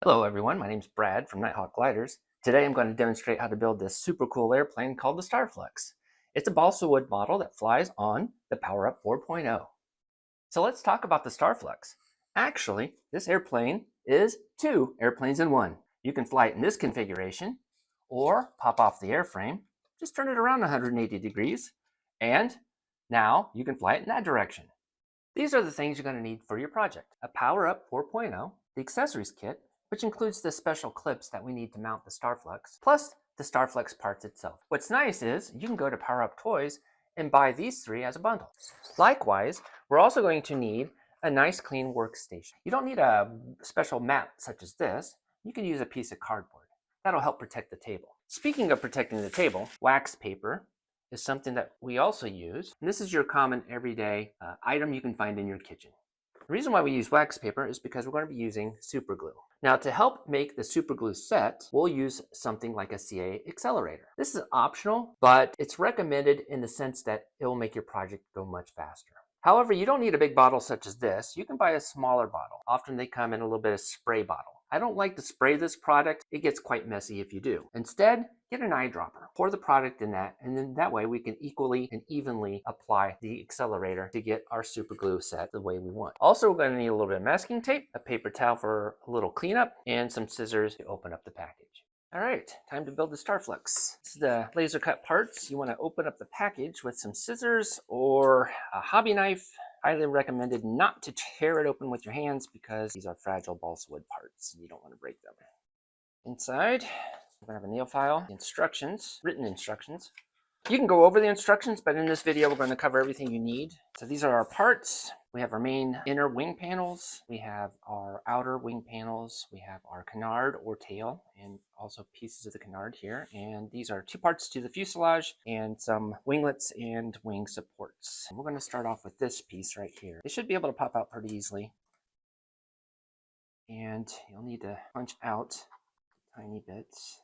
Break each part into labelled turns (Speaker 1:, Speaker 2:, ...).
Speaker 1: Hello everyone, my name is Brad from Nighthawk Gliders. Today I'm going to demonstrate how to build this super cool airplane called the Starflux. It's a balsa wood model that flies on the POWERUP 4.0. So let's talk about the Starflux. Actually, this airplane is two airplanes in one. You can fly it in this configuration or pop off the airframe, just turn it around 180 degrees, and now you can fly it in that direction. These are the things you're going to need for your project. A POWERUP 4.0, the accessories kit, which includes the special clips that we need to mount the Starflux, plus the Starflux parts itself. What's nice is you can go to POWERUP Toys and buy these three as a bundle. Likewise, we're also going to need a nice clean workstation. You don't need a special mat such as this. You can use a piece of cardboard. That'll help protect the table. Speaking of protecting the table, wax paper is something that we also use. And this is your common everyday item you can find in your kitchen. The reason why we use wax paper is because we're going to be using super glue. Now, to help make the super glue set, we'll use something like a CA accelerator. This is optional, but it's recommended in the sense that it will make your project go much faster. However, you don't need a big bottle such as this. You can buy a smaller bottle. Often they come in a little bit of spray bottle. I don't like to spray this product. It gets quite messy if you do. Instead, get an eyedropper. Pour the product in that, and then that way we can equally and evenly apply the accelerator to get our super glue set the way we want. Also, we're going to need a little bit of masking tape, a paper towel for a little cleanup, and some scissors to open up the package. All right, time to build the Starflux. This is the laser cut parts. You want to open up the package with some scissors or a hobby knife. Highly recommended not to tear it open with your hands because these are fragile balsa wood parts and you don't want to break them. Inside, we're going to have a nail file, instructions, written instructions. You can go over the instructions, but in this video we're going to cover everything you need. So these are our parts. We have our main inner wing panels. We have our outer wing panels. We have our canard or tail and also pieces of the canard here. And these are two parts to the fuselage and some winglets and wing supports. And we're going to start off with this piece right here. It should be able to pop out pretty easily. And you'll need to punch out tiny bits.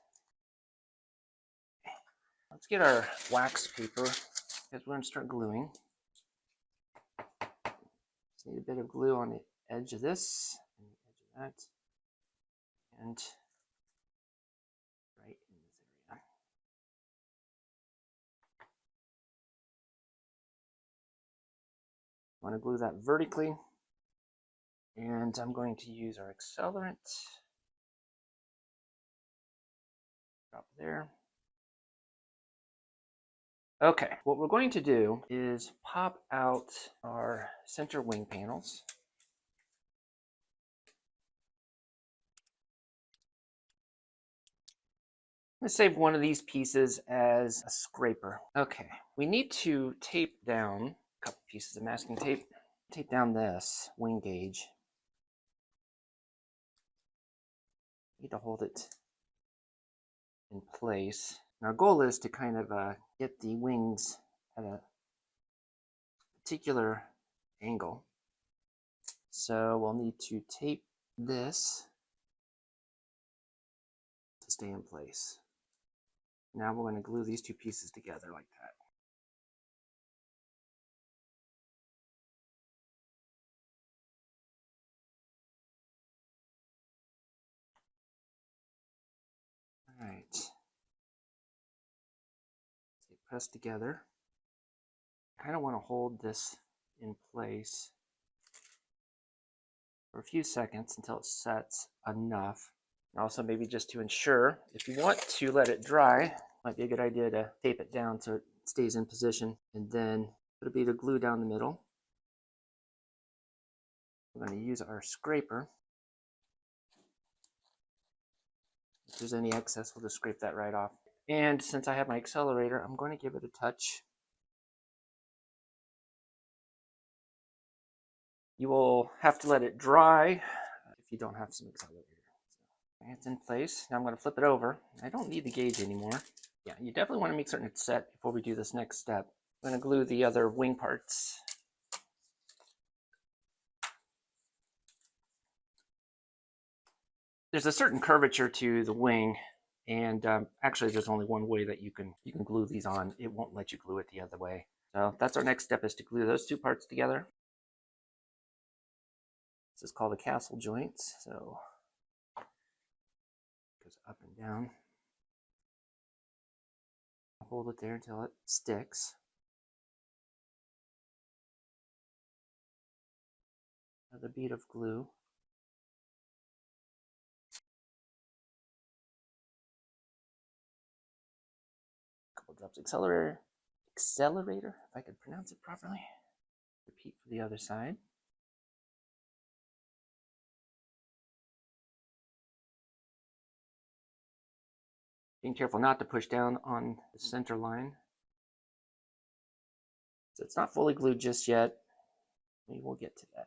Speaker 1: Let's get our wax paper because we're going to start gluing. Just need a bit of glue on the edge of this and the edge of that, and right in this area. I want to glue that vertically, and I'm going to use our accelerant. Drop there. Okay, what we're going to do is pop out our center wing panels. I'm going to save one of these pieces as a scraper. Okay, we need to tape down a couple pieces of masking tape. Tape down this wing gauge. Need to hold it in place. And our goal is to kind of get the wings at a particular angle. So we'll need to tape this to stay in place. Now we're going to glue these two pieces together like that. All right. So press together. I kind of want to hold this in place for a few seconds until it sets enough. And also maybe just to ensure, if you want to let it dry, might be a good idea to tape it down so it stays in position, and then put a bit of glue down the middle. We're going to use our scraper. If there's any excess, we'll just scrape that right off. And since I have my accelerator, I'm going to give it a touch. You will have to let it dry if you don't have some accelerator. So it's in place. Now I'm going to flip it over. I don't need the gauge anymore. Yeah, you definitely want to make certain it's set before we do this next step. I'm going to glue the other wing parts. There's a certain curvature to the wing, and actually there's only one way that you can glue these on. It won't let you glue it the other way. So that's our next step, is to glue those two parts together. This is called a castle joint. So goes up and down. Hold it there until it sticks. Another bead of glue. Couple drops accelerator, if I could pronounce it properly. Repeat for the other side. Being careful not to push down on the center line. So it's not fully glued just yet. We will get to that.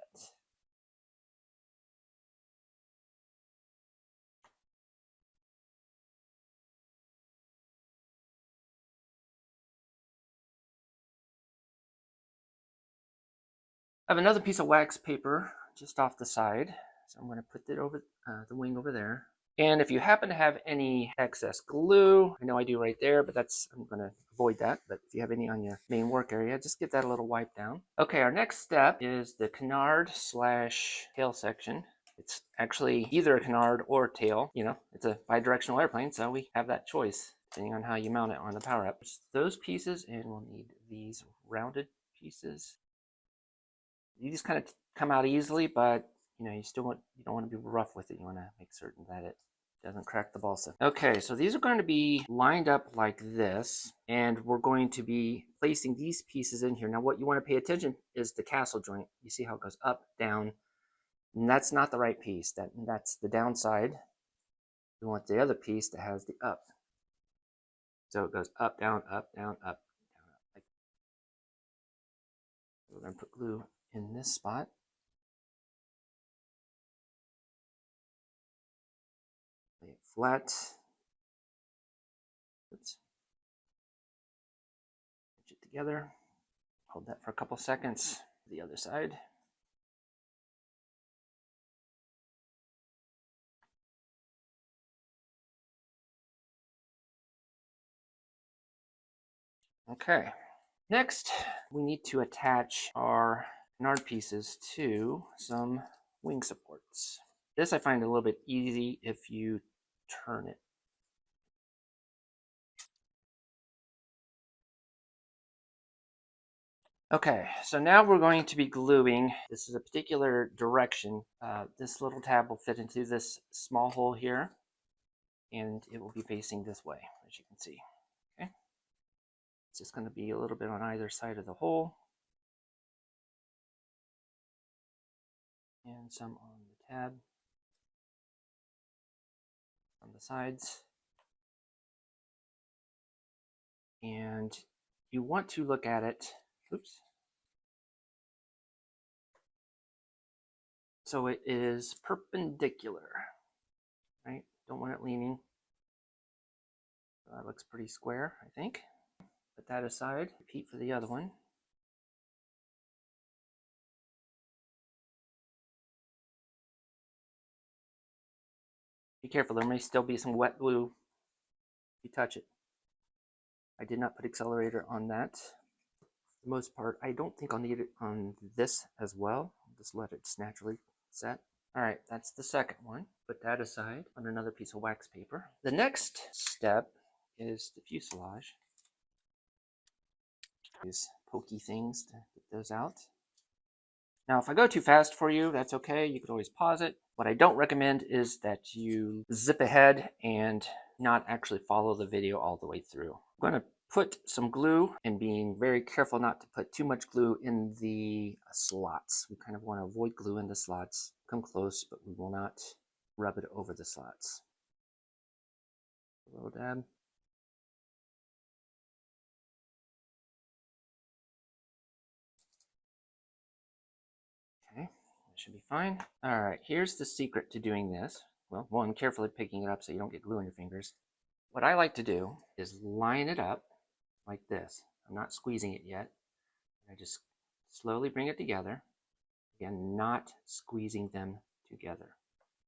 Speaker 1: I have another piece of wax paper just off the side. So I'm going to put it over the wing over there. And if you happen to have any excess glue, I know I do right there, but I'm going to avoid that. But if you have any on your main work area, just give that a little wipe down. Okay, our next step is the canard / tail section. It's actually either a canard or a tail. You know, it's a bi-directional airplane, so we have that choice depending on how you mount it on the POWERUP. Those pieces, and we'll need these rounded pieces. These kind of come out easily, but you know, you don't want to be rough with it. You want to make certain that it doesn't crack the balsa. Okay, so these are going to be lined up like this, and we're going to be placing these pieces in here. Now, what you want to pay attention is the castle joint. You see how it goes up, down, and that's not the right piece. That's the downside. We want the other piece that has the up. So it goes up, down, up, down, up, down, up. Like, we're going to put glue in this spot. Lay it flat. Oops. Pinch it together. Hold that for a couple seconds. The other side. Okay. Next, we need to attach our canard pieces to some wing supports. This I find a little bit easy if you turn it. Okay, so now we're going to be gluing. This is a particular direction. This little tab will fit into this small hole here, and it will be facing this way, as you can see. Okay, it's just going to be a little bit on either side of the hole, and some on the tab, on the sides. And you want to look at it, oops. So it is perpendicular, right? Don't want it leaning. That looks pretty square, I think. Put that aside, repeat for the other one. Be careful, there may still be some wet glue if you touch it. I did not put accelerator on that. For the most part, I don't think I'll need it on this as well. I'll just let it naturally set. All right, that's the second one. Put that aside on another piece of wax paper. The next step is the fuselage. These pokey things to get those out. Now, if I go too fast for you, that's okay. You could always pause it. What I don't recommend is that you zip ahead and not actually follow the video all the way through. I'm going to put some glue, and being very careful not to put too much glue in the slots. We kind of want to avoid glue in the slots. Come close, but we will not rub it over the slots. A little dab. Okay, that should be fine. All right, here's the secret to doing this. Well, one, carefully picking it up so you don't get glue on your fingers. What I like to do is line it up like this. I'm not squeezing it yet. I just slowly bring it together. Again, not squeezing them together.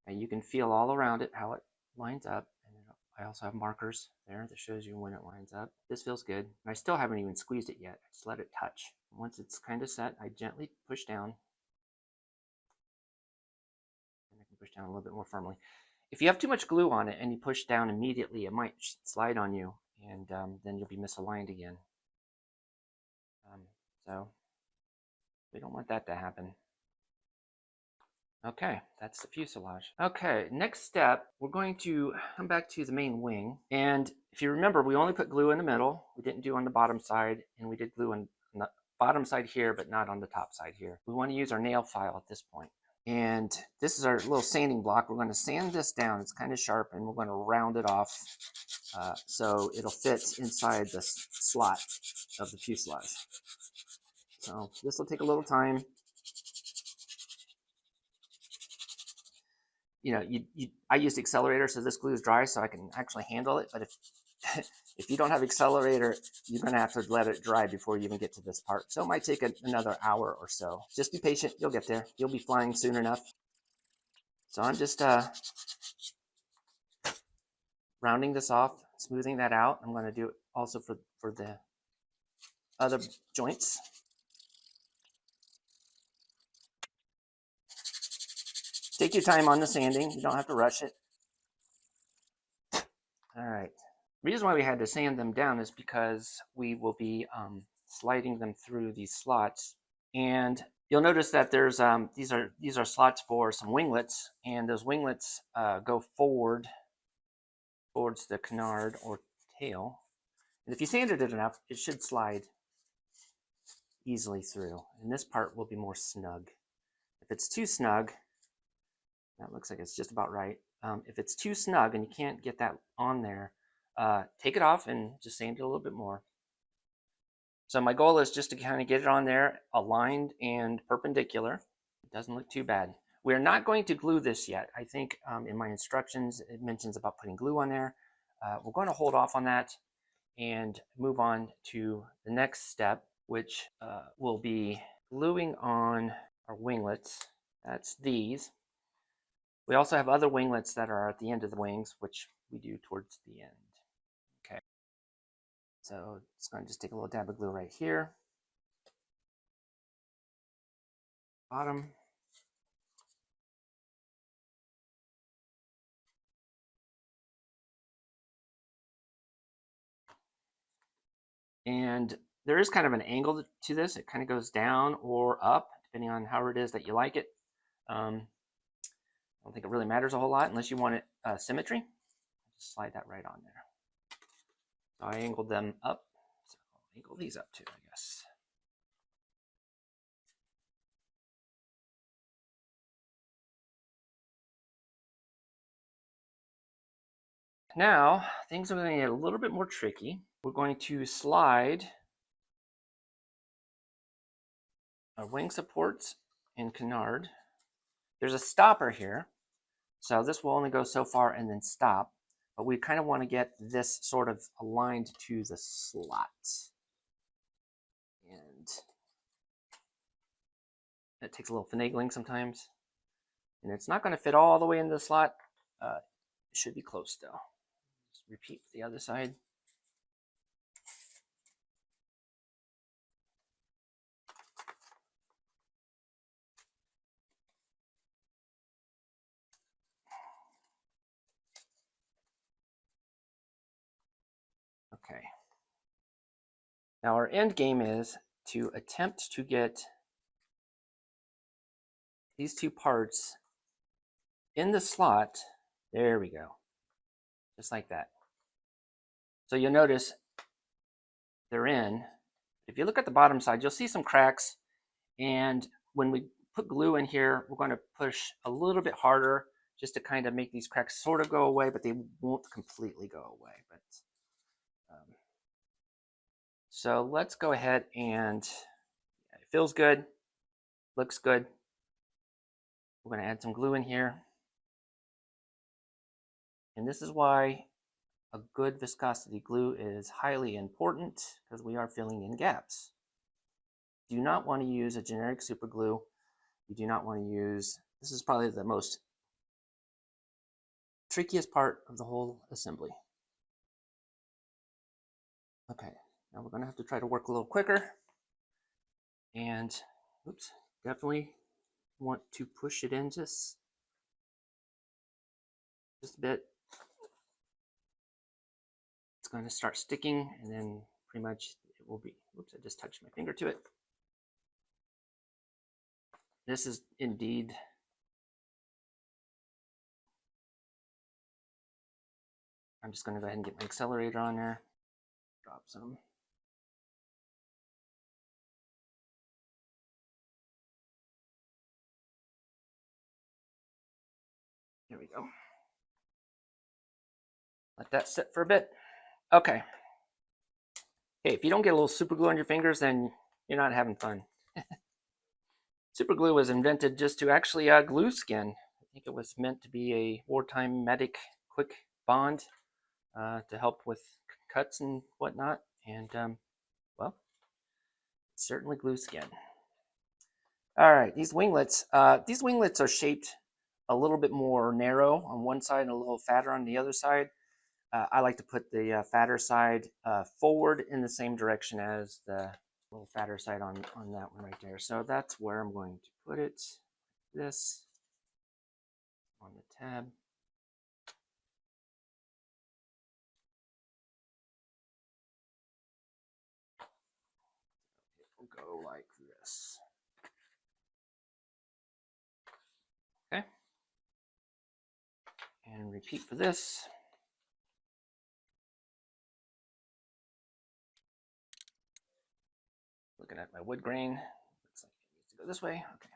Speaker 1: Now you can feel all around it how it lines up. And I also have markers there that shows you when it lines up. This feels good. And I still haven't even squeezed it yet. I just let it touch. Once it's kind of set, I gently push down. And I can push down a little bit more firmly. If you have too much glue on it and you push down immediately, it might slide on you, and then you'll be misaligned again. So we don't want that to happen. Okay, that's the fuselage. Okay, next step, we're going to come back to the main wing. And if you remember, we only put glue in the middle. We didn't do on the bottom side, and we did glue on the bottom side here, but not on the top side here. We want to use our nail file at this point. And this is our little sanding block. We're going to sand this down. It's kind of sharp, and we're going to round it off so it'll fit inside the slot of the fuselage. So this will take a little time. You know, I used accelerator, so this glue is dry, so I can actually handle it. But if if you don't have accelerator, you're going to have to let it dry before you even get to this part. So it might take another hour or so. Just be patient. You'll get there. You'll be flying soon enough. So I'm just rounding this off, smoothing that out. I'm going to do it also for the other joints. Take your time on the sanding. You don't have to rush it. All right. The reason why we had to sand them down is because we will be sliding them through these slots. And you'll notice that there's these are slots for some winglets, and those winglets go forward towards the canard or tail. And if you sanded it enough, it should slide easily through. And this part will be more snug. If it's too snug, that looks like it's just about right. If it's too snug and you can't get that on there, take it off and just sand it a little bit more. So my goal is just to kind of get it on there, aligned and perpendicular. It doesn't look too bad. We're not going to glue this yet. I think in my instructions, it mentions about putting glue on there. We're going to hold off on that and move on to the next step, which will be gluing on our winglets. That's these. We also have other winglets that are at the end of the wings, which we do towards the end. Okay. So it's going to just take a little dab of glue right here. Bottom. And there is kind of an angle to this. It kind of goes down or up, depending on how it is that you like it. I don't think it really matters a whole lot unless you want it symmetry. Just slide that right on there. So I angled them up. So I'll angle these up too, I guess. Now, things are going to get a little bit more tricky. We're going to slide our wing supports and canard. There's a stopper here, so this will only go so far and then stop, but we kind of want to get this sort of aligned to the slot. And it takes a little finagling sometimes. And it's not going to fit all the way into the slot. It should be close though. Just repeat the other side. Okay. Now our end game is to attempt to get these two parts in the slot. There we go. Just like that. So you'll notice they're in. If you look at the bottom side, you'll see some cracks. And when we put glue in here, we're going to push a little bit harder just to kind of make these cracks sort of go away, but they won't completely go away. But so let's go ahead and it feels good, looks good. We're going to add some glue in here. And this is why a good viscosity glue is highly important, because we are filling in gaps. You do not want to use a generic super glue. You do not want to use, this is probably the most trickiest part of the whole assembly. Okay, now we're going to have to try to work a little quicker. And, oops, definitely want to push it in just just a bit. It's going to start sticking, and then pretty much it will be, whoops, I just touched my finger to it. This is indeed I'm just going to go ahead and get my accelerator on there, drop some. There we go. Let that sit for a bit. Okay. Hey, if you don't get a little super glue on your fingers, then you're not having fun. Super glue was invented just to actually glue skin. I think it was meant to be a wartime medic quick bond to help with cuts and whatnot. And well, certainly glue skin. All right, these winglets are shaped a little bit more narrow on one side and a little fatter on the other side. I like to put the fatter side forward in the same direction as the little fatter side on that one right there. So that's where I'm going to put it. This on the tab. It will go like this. Okay. And repeat for this. Looking at my wood grain. Looks like it needs to go this way. Okay.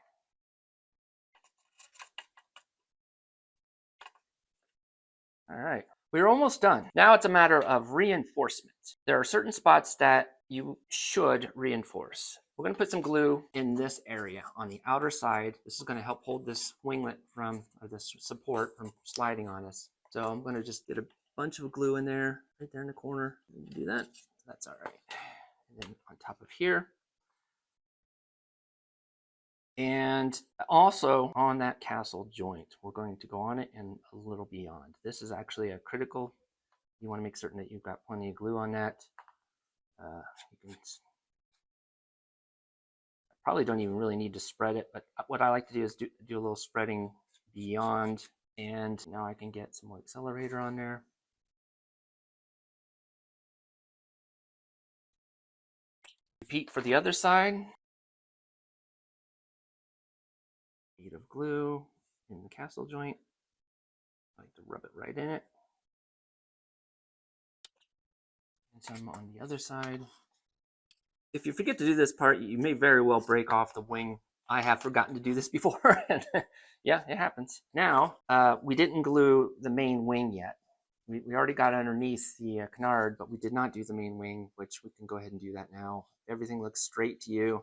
Speaker 1: All right. We're almost done. Now it's a matter of reinforcement. There are certain spots that you should reinforce. We're going to put some glue in this area on the outer side. This is going to help hold this winglet from, or this support from sliding on us. So I'm going to just get a bunch of glue in there, right there in the corner. Do that. That's all right. And then on top of here. And also on that castle joint, we're going to go on it and a little beyond. This is actually a critical. You want to make certain that you've got plenty of glue on that. You can probably don't even really need to spread it, but what I like to do is do a little spreading beyond. And now I can get some more accelerator on there. Repeat for the other side. Bead of glue in the castle joint. I like to rub it right in it. And some on the other side. If you forget to do this part, you may very well break off the wing. I have forgotten to do this before. Yeah, it happens. Now, we didn't glue the main wing yet. We already got underneath the canard, but we did not do the main wing, which we can go ahead and do that now. Everything looks straight to you.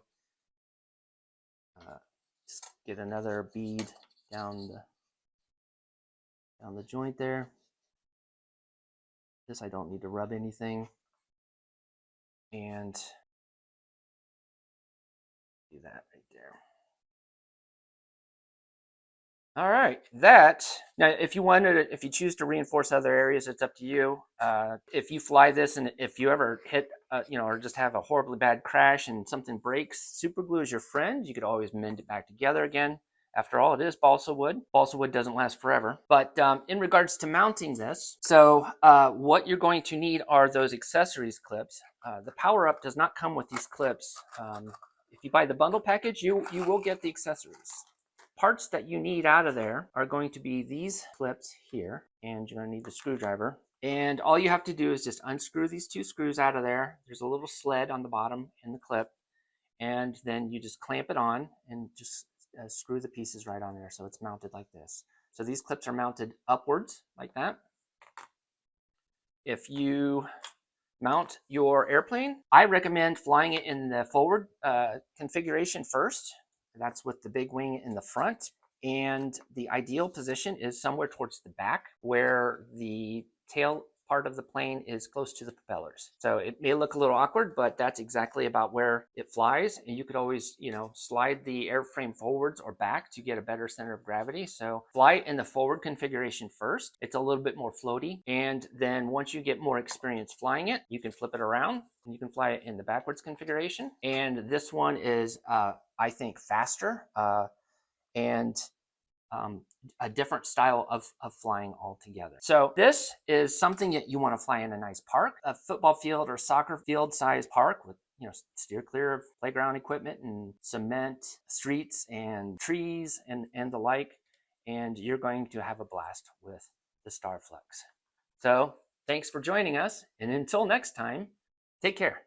Speaker 1: Just get another bead down the joint there. This I don't need to rub anything. And do that right there. All right, that now if you choose to reinforce other areas, it's up to you. If you fly this and if you ever hit or just have a horribly bad crash and something breaks, super glue is your friend. You could always mend it back together again. After all, it is balsa wood. Balsa wood doesn't last forever. But in regards to mounting this, so what you're going to need are those accessories clips. The POWERUP does not come with these clips. If you buy the bundle package, you will get the accessories. Parts that you need out of there are going to be these clips here, and you're going to need the screwdriver. And all you have to do is just unscrew these two screws out of there. There's a little sled on the bottom in the clip, and then you just clamp it on and just screw the pieces right on there so it's mounted like this. So these clips are mounted upwards like that. If you mount your airplane, I recommend flying it in the forward configuration first. That's with the big wing in the front. And the ideal position is somewhere towards the back where the tail part of the plane is close to the propellers. So it may look a little awkward, but that's exactly about where it flies. And you could always, slide the airframe forwards or back to get a better center of gravity. So fly it in the forward configuration first. It's a little bit more floaty. And then once you get more experience flying it, you can flip it around and you can fly it in the backwards configuration. And this one is, I think, faster and a different style of flying altogether. So this is something that you want to fly in a nice park, a football field or soccer field size park with, steer clear of playground equipment and cement streets and trees and the like, and you're going to have a blast with the Starflux. So thanks for joining us, and until next time, take care.